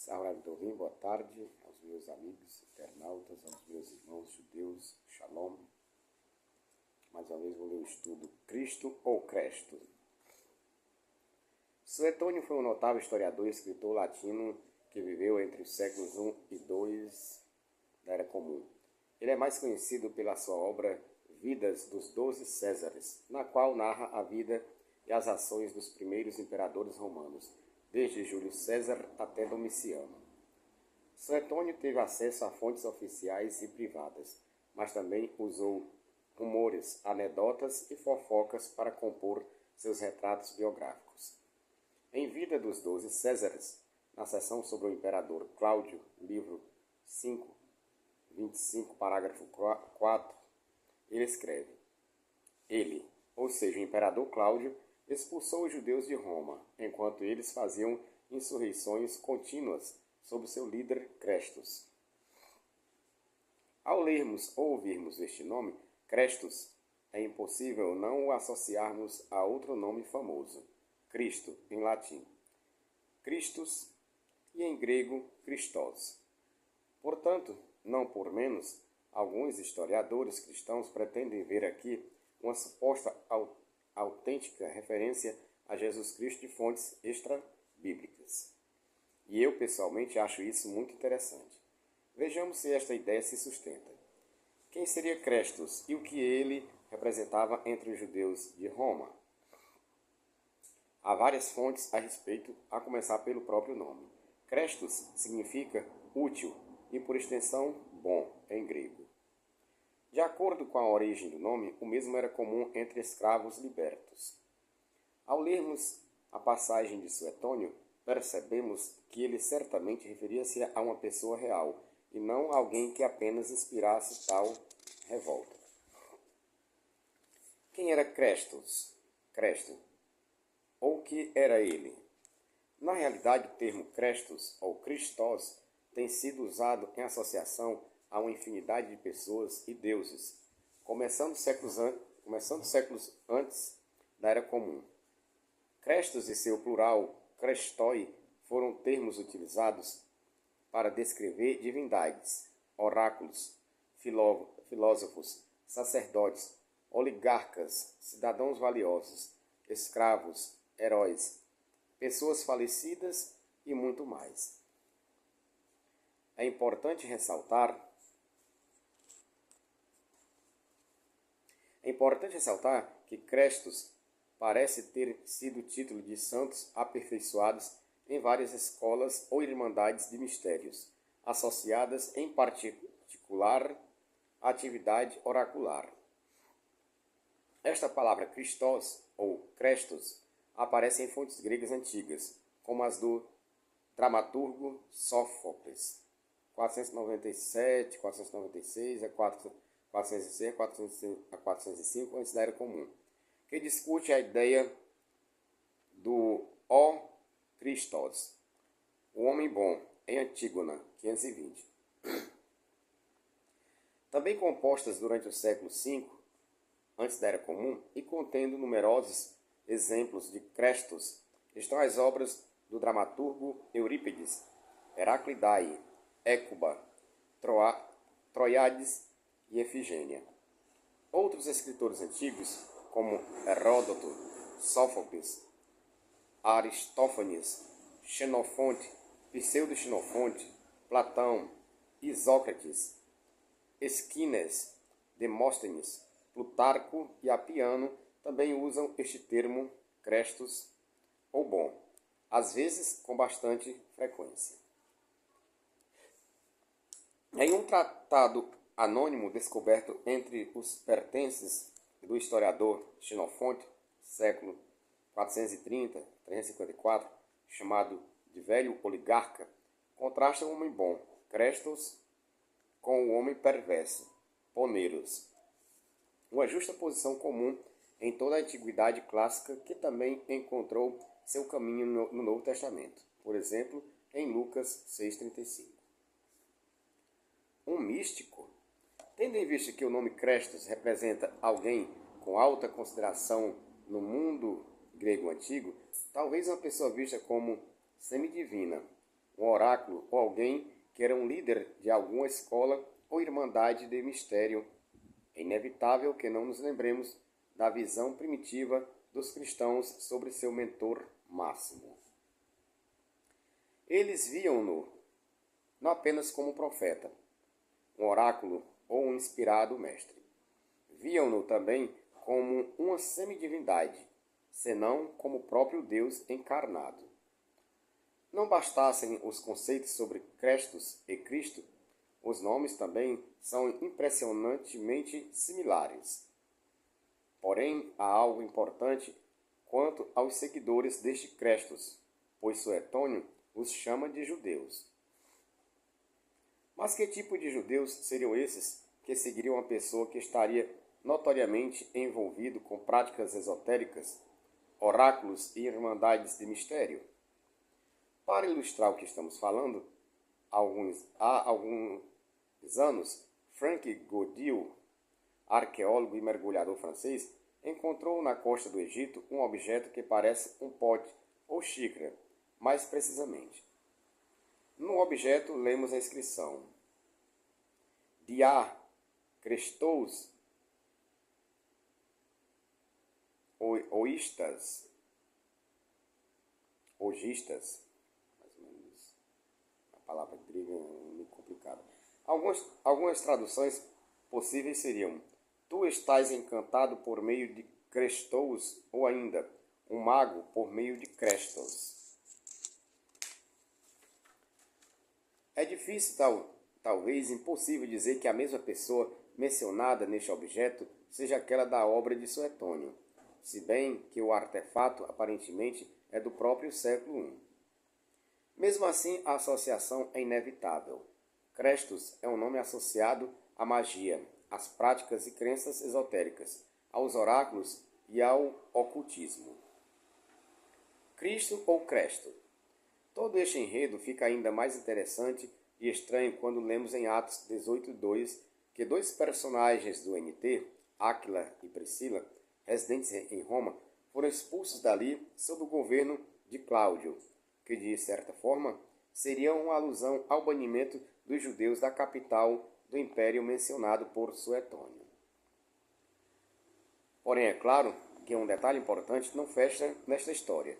Saúde do Rim, boa tarde aos meus amigos internautas, aos meus irmãos judeus, Shalom. Mais uma vez vou ler o estudo Cristo ou Cresto. Suetônio foi um notável historiador e escritor latino que viveu entre os séculos I e II da Era Comum. Ele é mais conhecido pela sua obra Vidas dos 12 Césares, na qual narra a vida e as ações dos primeiros imperadores romanos, desde Júlio César até Domiciano. Suetônio teve acesso a fontes oficiais e privadas, mas também usou rumores, anedotas e fofocas para compor seus retratos biográficos. Em Vida dos 12 Césares, na seção sobre o imperador Cláudio, livro 5, 25, parágrafo 4, ele escreve: Ele, ou seja, o imperador Cláudio, expulsou os judeus de Roma, enquanto eles faziam insurreições contínuas sob seu líder Crestus. Ao lermos ou ouvirmos este nome, Crestus, é impossível não o associarmos a outro nome famoso, Cristo, em latim, Christus, e em grego, Christos. Portanto, não por menos, alguns historiadores cristãos pretendem ver aqui uma suposta autêntica referência a Jesus Cristo de fontes extra-bíblicas. E eu, pessoalmente, acho isso muito interessante. Vejamos se esta ideia se sustenta. Quem seria Crestus e o que ele representava entre os judeus de Roma? Há várias fontes a respeito, a começar pelo próprio nome. Crestus significa útil e, por extensão, bom, em grego. De acordo com a origem do nome, o mesmo era comum entre escravos libertos. Ao lermos a passagem de Suetônio, percebemos que ele certamente referia-se a uma pessoa real, e não a alguém que apenas inspirasse tal revolta. Quem era Crestus? Cresto. Ou que era ele? Na realidade, o termo Crestus ou Christos tem sido usado em associação a uma infinidade de pessoas e deuses, começando séculos antes da Era Comum. Crestos e seu plural, Crestoi, foram termos utilizados para descrever divindades, oráculos, filósofos, sacerdotes, oligarcas, cidadãos valiosos, escravos, heróis, pessoas falecidas e muito mais. É importante ressaltar que Crestus parece ter sido título de santos aperfeiçoados em várias escolas ou irmandades de mistérios, associadas em particular à atividade oracular. Esta palavra Christos ou Crestus aparece em fontes gregas antigas, como as do dramaturgo Sófocles, 497, 496 a 406 a 405 antes da Era Comum, que discute a ideia do Christos, o homem bom, em Antígona, 520. Também compostas durante o século V, antes da Era Comum, e contendo numerosos exemplos de Crestos, estão as obras do dramaturgo Eurípides, Heraclidae, Écuba, Troiades e Efigênia. Outros escritores antigos, como Heródoto, Sófocles, Aristófanes, Xenofonte, Pseudo-Xenofonte, Platão, Isócrates, Esquines, Demóstenes, Plutarco e Apiano também usam este termo Crestus ou bom, às vezes com bastante frequência. Em um tratado anônimo descoberto entre os pertences do historiador Xenofonte, século 430-354, chamado de Velho Oligarca, contrasta o homem bom, Crestus, com o homem perverso, Poneros. Uma justa posição comum em toda a antiguidade clássica que também encontrou seu caminho no Novo Testamento, por exemplo, em Lucas 6,35. Um místico? Tendo em vista que o nome Crestus representa alguém com alta consideração no mundo grego antigo, talvez uma pessoa vista como semidivina, um oráculo ou alguém que era um líder de alguma escola ou irmandade de mistério. É inevitável que não nos lembremos da visão primitiva dos cristãos sobre seu mentor máximo. Eles viam-no não apenas como profeta, um oráculo ou um inspirado mestre. Viam-no também como uma semidivindade, senão como o próprio Deus encarnado. Não bastassem os conceitos sobre Crestos e Cristo, os nomes também são impressionantemente similares. Porém, há algo importante quanto aos seguidores deste Crestos, pois Suetônio os chama de judeus. Mas que tipo de judeus seriam esses que seguiriam uma pessoa que estaria notoriamente envolvido com práticas esotéricas, oráculos e irmandades de mistério? Para ilustrar o que estamos falando, há alguns anos, Frank Godil, arqueólogo e mergulhador francês, encontrou na costa do Egito um objeto que parece um pote ou xícara, mais precisamente. No objeto lemos a inscrição: Dia Crestos Ogistas, mais ou menos. A palavra grega é meio complicada. Algumas traduções possíveis seriam: Tu estás encantado por meio de Crestos, ou ainda, um mago por meio de Crestos. É difícil, talvez impossível, dizer que a mesma pessoa mencionada neste objeto seja aquela da obra de Suetônio, se bem que o artefato aparentemente é do próprio século I. Mesmo assim, a associação é inevitável. Crestos é um nome associado à magia, às práticas e crenças esotéricas, aos oráculos e ao ocultismo. Cristo ou Cresto? Todo este enredo fica ainda mais interessante e estranho quando lemos em Atos 18:2 que dois personagens do NT, Áquila e Priscila, residentes em Roma, foram expulsos dali sob o governo de Cláudio, que de certa forma seria uma alusão ao banimento dos judeus da capital do império mencionado por Suetônio. Porém, é claro que um detalhe importante não fecha nesta história.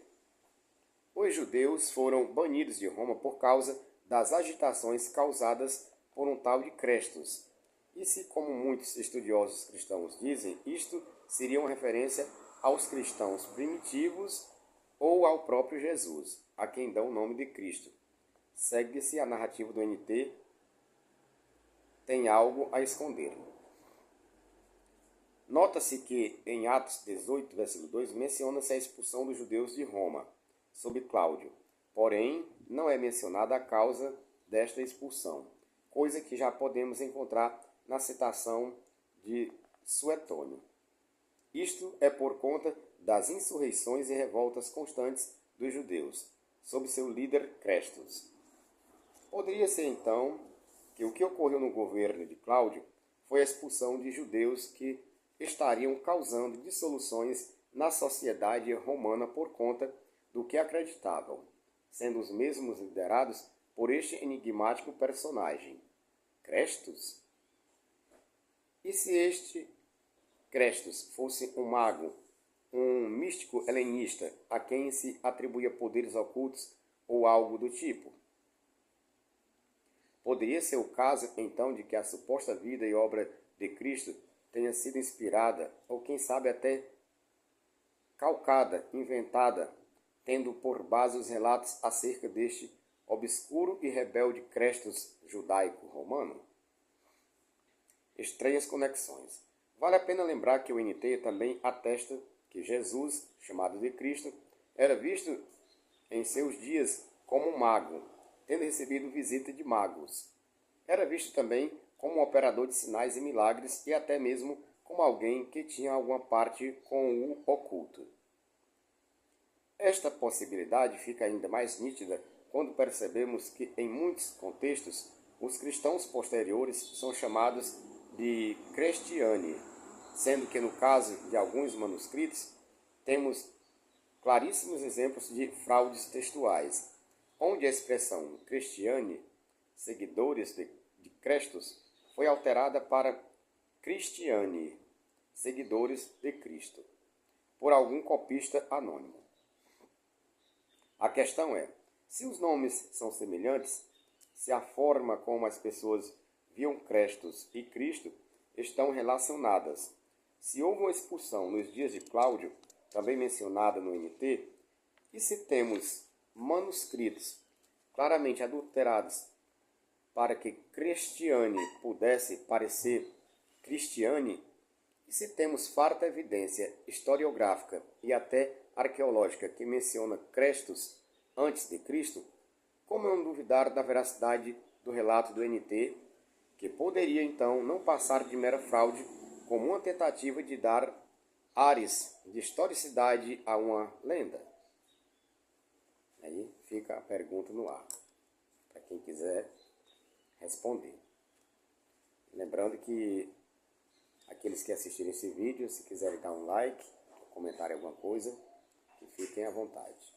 Os judeus foram banidos de Roma por causa das agitações causadas por um tal de Crestos. E se, como muitos estudiosos cristãos dizem, isto seria uma referência aos cristãos primitivos ou ao próprio Jesus, a quem dão o nome de Cristo. Segue-se a narrativa do NT, tem algo a esconder. Nota-se que em Atos 18, versículo 2, menciona-se a expulsão dos judeus de Roma, sob Cláudio. Porém, não é mencionada a causa desta expulsão, coisa que já podemos encontrar na citação de Suetônio. Isto é por conta das insurreições e revoltas constantes dos judeus, sob seu líder Crestos. Poderia ser, então, que o que ocorreu no governo de Cláudio foi a expulsão de judeus que estariam causando dissoluções na sociedade romana por conta do que acreditavam, sendo os mesmos liderados por este enigmático personagem, Crestos? E se este Crestos fosse um mago, um místico helenista a quem se atribuía poderes ocultos ou algo do tipo? Poderia ser o caso, então, de que a suposta vida e obra de Cristo tenha sido inspirada, ou quem sabe até calcada, inventada, tendo por base os relatos acerca deste obscuro e rebelde Crestos judaico-romano? Estranhas conexões. Vale a pena lembrar que o NT também atesta que Jesus, chamado de Cristo, era visto em seus dias como um mago, tendo recebido visita de magos. Era visto também como um operador de sinais e milagres e até mesmo como alguém que tinha alguma parte com o oculto. Esta possibilidade fica ainda mais nítida quando percebemos que, em muitos contextos, os cristãos posteriores são chamados de Cristiani, sendo que, no caso de alguns manuscritos, temos claríssimos exemplos de fraudes textuais, onde a expressão Christiani, seguidores de Crestos, foi alterada para Christiani, seguidores de Cristo, por algum copista anônimo. A questão é, se os nomes são semelhantes, se a forma como as pessoas viam Crestos e Cristo estão relacionadas, se houve uma expulsão nos dias de Cláudio, também mencionada no NT, e se temos manuscritos claramente adulterados para que Christiani pudesse parecer Cristiane, e se temos farta evidência historiográfica e até arqueológica que menciona Crestos antes de Cristo, como não duvidar da veracidade do relato do NT, que poderia então não passar de mera fraude como uma tentativa de dar ares de historicidade a uma lenda? Aí fica a pergunta no ar, para quem quiser responder. Lembrando que aqueles que assistirem esse vídeo, se quiserem dar um like, comentar alguma coisa, que fiquem à vontade.